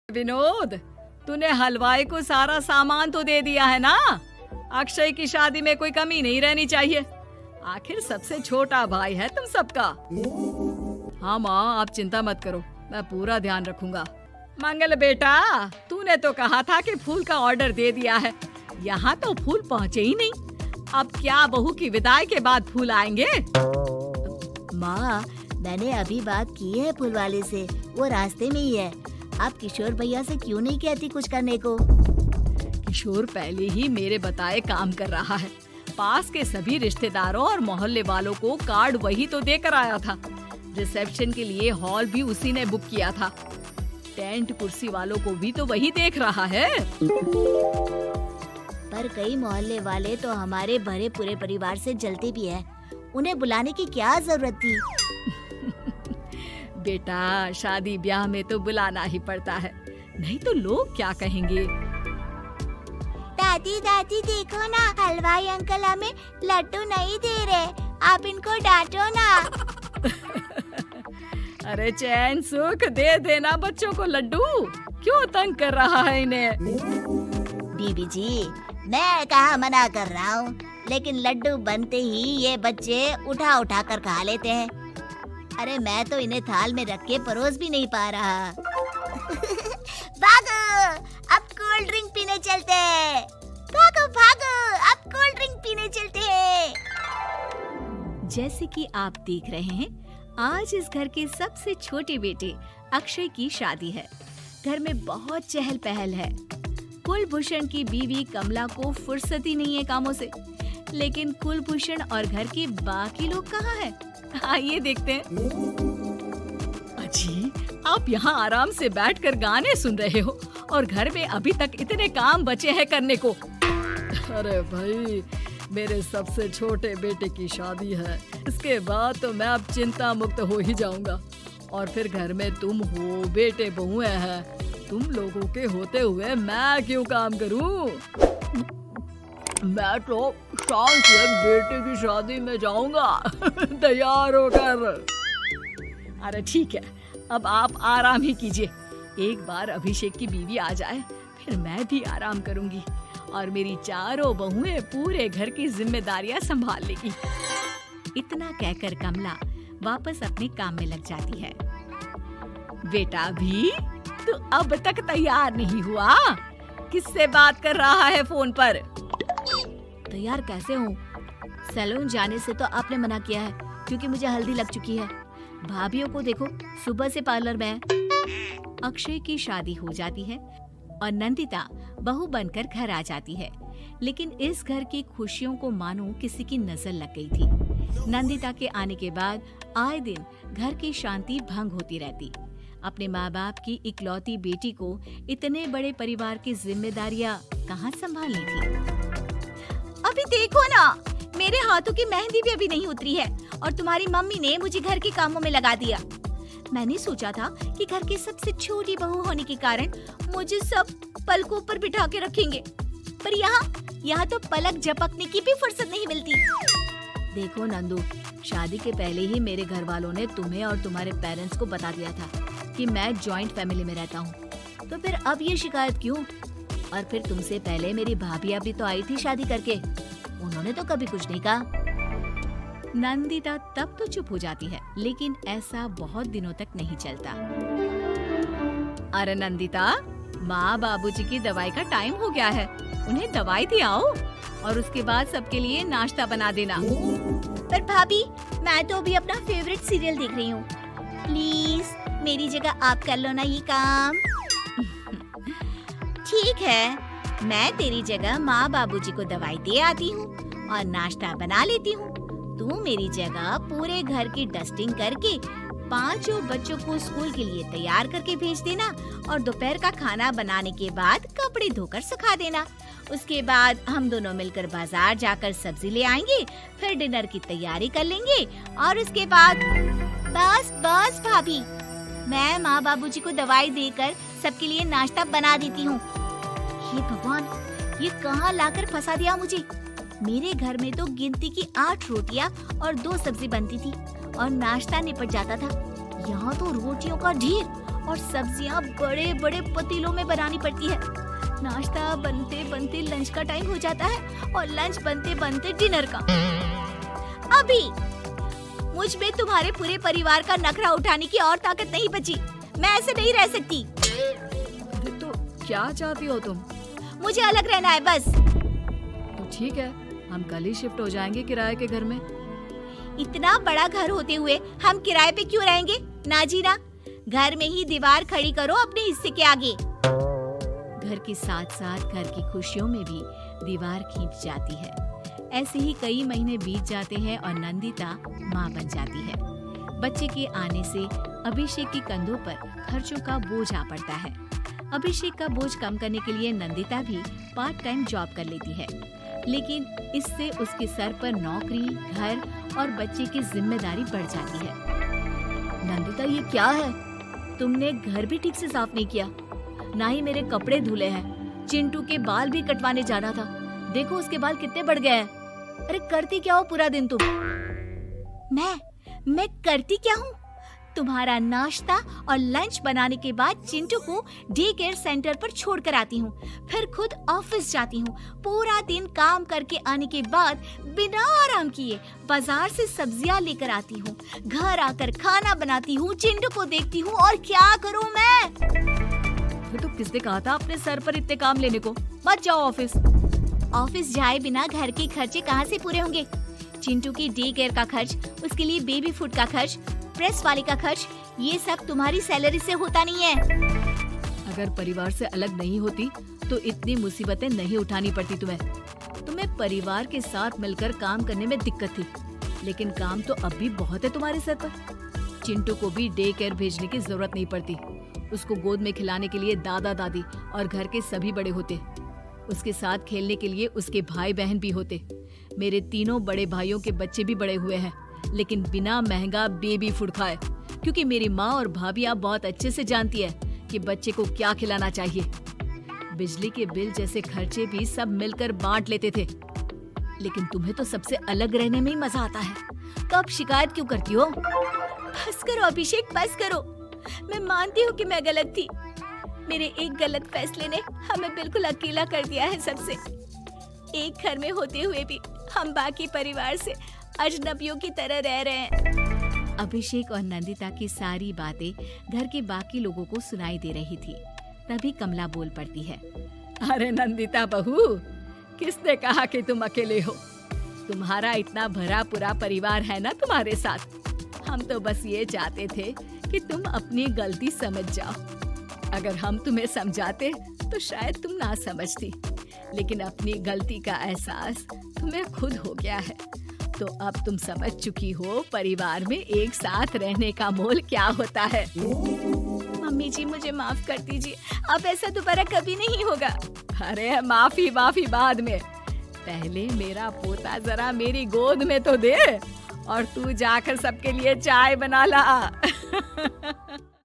विनोद, तूने हलवाई को सारा सामान तो दे दिया है ना? अक्षय की शादी में कोई कमी नहीं रहनी चाहिए। आखिर सबसे छोटा भाई है तुम सबका। हाँ माँ, आप चिंता मत करो, मैं पूरा ध्यान रखूंगा। मंगल बेटा, तूने तो कहा था कि फूल का ऑर्डर दे दिया है, यहाँ तो फूल पहुँचे ही नहीं। अब क्या बहू की विदाई के बाद फूल आएंगे? माँ, मैंने अभी बात की है फूल वाले से, वो रास्ते में ही है। आप किशोर भैया से क्यों नहीं कहती कुछ करने को? किशोर पहले ही मेरे बताए काम कर रहा है। पास के सभी रिश्तेदारों और मोहल्ले वालों को कार्ड वही तो देकर आया था। रिसेप्शन के लिए हॉल भी उसी ने बुक किया था। टेंट कुर्सी वालों को भी तो वही देख रहा है। पर कई मोहल्ले वाले तो हमारे भरे पूरे परिवार से जलते भी हैं। उन्हें बुलाने की क्या जरूरत थी? बेटा, शादी ब्याह में तो बुलाना ही पड़ता है, नहीं तो लोग क्या कहेंगे। दादी दादी देखो ना, हलवाई अंकल हमें लड्डू नहीं दे रहे, आप इनको डांटो ना। अरे चैन सुख दे देना बच्चों को लड्डू, क्यों तंग कर रहा है इन्हें? बीबी जी, मैं कहाँ मना कर रहा हूँ, लेकिन लड्डू बनते ही ये बच्चे उठा उठा कर खा लेते हैं। अरे मैं तो इन्हें थाल में रख के परोस भी नहीं पा रहा। भागो, अब कोल्ड ड्रिंक पीने चलते हैं। भागो भागो, अब कोल्ड ड्रिंक पीने चलते हैं। जैसे कि आप देख रहे हैं, आज इस घर के सबसे छोटे बेटे अक्षय की शादी है। घर में बहुत चहल पहल है। कुलभूषण की बीवी कमला को फुर्सत ही नहीं है कामों से, लेकिन कुलभूषण और घर के बाकी लोग कहाँ हैं? आइए देखते हैं। अजी, आप यहाँ आराम से बैठकर गाने सुन रहे हो और घर में अभी तक इतने काम बचे हैं करने को। अरे भाई, मेरे सबसे छोटे बेटे की शादी है, इसके बाद तो मैं अब चिंता मुक्त हो ही जाऊंगा। और फिर घर में तुम हो, बेटे बहुएं हैं, तुम लोगों के होते हुए मैं क्यों काम करूं? मैं तो शाम से बेटे की शादी में जाऊंगा तैयार होकर। अरे ठीक है, अब आप आराम ही कीजिए। एक बार अभिषेक की बीवी आ जाए, फिर मैं भी आराम करूंगी और मेरी चारों बहुएं पूरे घर की जिम्मेदारियां संभाल लेगी। इतना कहकर कमला वापस अपने काम में लग जाती है। बेटा भी, तू अब तक तैयार नहीं हुआ? किससे बात कर रहा है फोन पर? तैयार कैसे हूँ? सैलून जाने से तो आपने मना किया है, क्योंकि मुझे हल्दी लग चुकी है। भाभीयों को देखो, सुबह से पार्लर में है। अक्षय की शादी हो जाती है और नंदिता बहू बनकर घर आ जाती है, लेकिन इस घर की खुशियों को मानो किसी की नजर लग गई थी। नंदिता के आने के बाद आए दिन घर की शांति भंग होती रहती। अपने माँ बाप की इकलौती बेटी को इतने बड़े परिवार की जिम्मेदारियां कहाँ संभालनी थी? अभी देखो ना, मेरे हाथों की मेहंदी भी अभी नहीं उतरी है और तुम्हारी मम्मी ने मुझे घर के कामों में लगा दिया। मैंने सोचा था कि घर की सबसे छोटी बहू होने के कारण मुझे सब पलकों पर बिठा के रखेंगे, पर यहाँ तो पलक झपकने की भी फुर्सत नहीं मिलती। देखो नंदू, शादी के पहले ही मेरे घर वालों ने तुम्हें और तुम्हारे पेरेंट्स को बता दिया था कि मैं जॉइंट फैमिली में रहता हूँ, तो फिर अब ये शिकायत क्यों? और फिर तुमसे पहले मेरी भाभियाँ भी तो आई थी शादी करके, उन्होंने तो कभी कुछ नहीं कहा। नंदिता तब तो चुप हो जाती है, लेकिन ऐसा बहुत दिनों तक नहीं चलता। अरे नंदिता, माँ बाबूजी की दवाई का टाइम हो गया है, उन्हें दवाई दिलाओ और उसके बाद सबके लिए नाश्ता बना देना। पर भाभी, मैं तो अभी अपना फेवरेट सीरियल देख रही हूँ। प्लीज मेरी जगह आप कर लो ना ये काम। ठीक है, मैं तेरी जगह माँ बाबूजी को दवाई दे आती हूँ और नाश्ता बना लेती हूँ। तू मेरी जगह पूरे घर की डस्टिंग करके पांचों बच्चों को स्कूल के लिए तैयार करके भेज देना और दोपहर का खाना बनाने के बाद कपड़े धोकर सुखा देना। उसके बाद हम दोनों मिलकर बाजार जाकर सब्जी ले आएंगे, फिर डिनर की तैयारी कर लेंगे और उसके बाद बस भाभी, मैं माँ बाबूजी को दवाई देकर सबके लिए नाश्ता बना देती हूँ। हे भगवान, ये कहाँ लाकर फंसा दिया मुझे। मेरे घर में तो गिनती की 8 रोटियाँ और 2 सब्जी बनती थी और नाश्ता निपट जाता था। यहाँ तो रोटियों का ढेर और सब्जियां बड़े बड़े पतीलों में बनानी पड़ती है। नाश्ता बनते बनते लंच का टाइम हो जाता है और लंच बनते बनते डिनर का। अभी मुझ में तुम्हारे पूरे परिवार का नखरा उठाने की और ताकत नहीं बची। मैं ऐसे नहीं रह सकती। अरे तो क्या चाहती हो तुम? मुझे अलग रहना है बस। तो ठीक है, हम कल ही शिफ्ट हो जाएंगे किराए के घर में। इतना बड़ा घर होते हुए हम किराए पे क्यों रहेंगे? ना जी ना, घर में ही दीवार खड़ी करो अपने हिस्से के आगे। घर के साथ साथ घर की खुशियों में भी दीवार खींच जाती है। ऐसे ही कई महीने बीत जाते हैं और नंदिता माँ बन जाती है। बच्चे के आने से अभिषेक के कंधों पर खर्चों का बोझ आ पड़ता है। अभिषेक का बोझ कम करने के लिए नंदिता भी पार्ट टाइम जॉब कर लेती है, लेकिन इससे उसके सर पर नौकरी, घर और बच्चे की जिम्मेदारी बढ़ जाती है। नंदिता, ये क्या है? तुमने घर भी ठीक से साफ नहीं किया, ना ही मेरे कपड़े धुले हैं। चिंटू के बाल भी कटवाने जाना था, देखो उसके बाल कितने बढ़ गए हैं। अरे करती क्या हो पूरा दिन तुम? मैं करती क्या हूँ? तुम्हारा नाश्ता और लंच बनाने के बाद चिंटू को डे केयर सेंटर पर छोड़ कर आती हूँ, फिर खुद ऑफिस जाती हूँ। पूरा दिन काम करके आने के बाद बिना आराम किए बाजार से सब्जियाँ लेकर आती हूँ, घर आकर खाना बनाती हूँ, चिंटू को देखती हूँ और क्या करूँ मैं? तो किसने कहा था अपने सर पर इतने काम लेने को? मत जाओ ऑफिस। ऑफिस जाए बिना घर के खर्चे कहाँ से पूरे होंगे? चिंटू की डे केयर का खर्च, उसके लिए बेबी फूड का खर्च, प्रेस वाले का खर्च, ये सब तुम्हारी सैलरी से होता नहीं है। अगर परिवार से अलग नहीं होती तो इतनी मुसीबतें नहीं उठानी पड़ती तुम्हें परिवार के साथ मिलकर काम करने में दिक्कत थी, लेकिन काम तो अब भी बहुत है तुम्हारे सर पर। चिंटू को भी डे केयर भेजने की जरूरत नहीं पड़ती। उसको गोद में खिलाने के लिए दादा दादी और घर के सभी बड़े होते। उसके साथ खेलने के लिए उसके भाई बहन भी होते। मेरे तीनों बड़े भाइयों के बच्चे भी बड़े हुए हैं, लेकिन बिना महंगा बेबी फूड खाए, क्योंकि मेरी माँ और भाभियाँ बहुत अच्छे से जानती है कि बच्चे को क्या खिलाना चाहिए। बिजली के बिल जैसे खर्चे भी सब मिलकर बांट लेते थे, लेकिन तुम्हें तो सबसे अलग रहने में ही मजा आता है। तो अब शिकायत क्यों करती हो? बस करो अभिषेक, बस करो। मैं मानती हूँ कि मैं गलत थी। मेरे एक गलत फैसले ने हमें बिल्कुल अकेला कर दिया है सबसे। एक घर में होते हुए भी हम बाकी परिवार से अजनबियों की तरह रह रहे हैं। अभिषेक और नंदिता की सारी बातें घर के बाकी लोगों को सुनाई दे रही थी। तभी कमला बोल पड़ती है। अरे नंदिता बहू, किसने कहा कि तुम अकेले हो? तुम्हारा इतना भरा पूरा परिवार है ना तुम्हारे साथ। हम तो बस ये चाहते थे कि तुम अपनी गलती समझ जाओ। अगर हम तुम्हें समझाते तो शायद तुम ना समझती, लेकिन अपनी गलती का एहसास तुम्हें खुद हो गया है। तो अब तुम समझ चुकी हो परिवार में एक साथ रहने का मोल क्या होता है। मम्मी जी, मुझे माफ कर दीजिए, अब ऐसा दोबारा कभी नहीं होगा। अरे माफी बाद में, पहले मेरा पोता जरा मेरी गोद में तो दे, और तू जाकर सबके लिए चाय बना ला।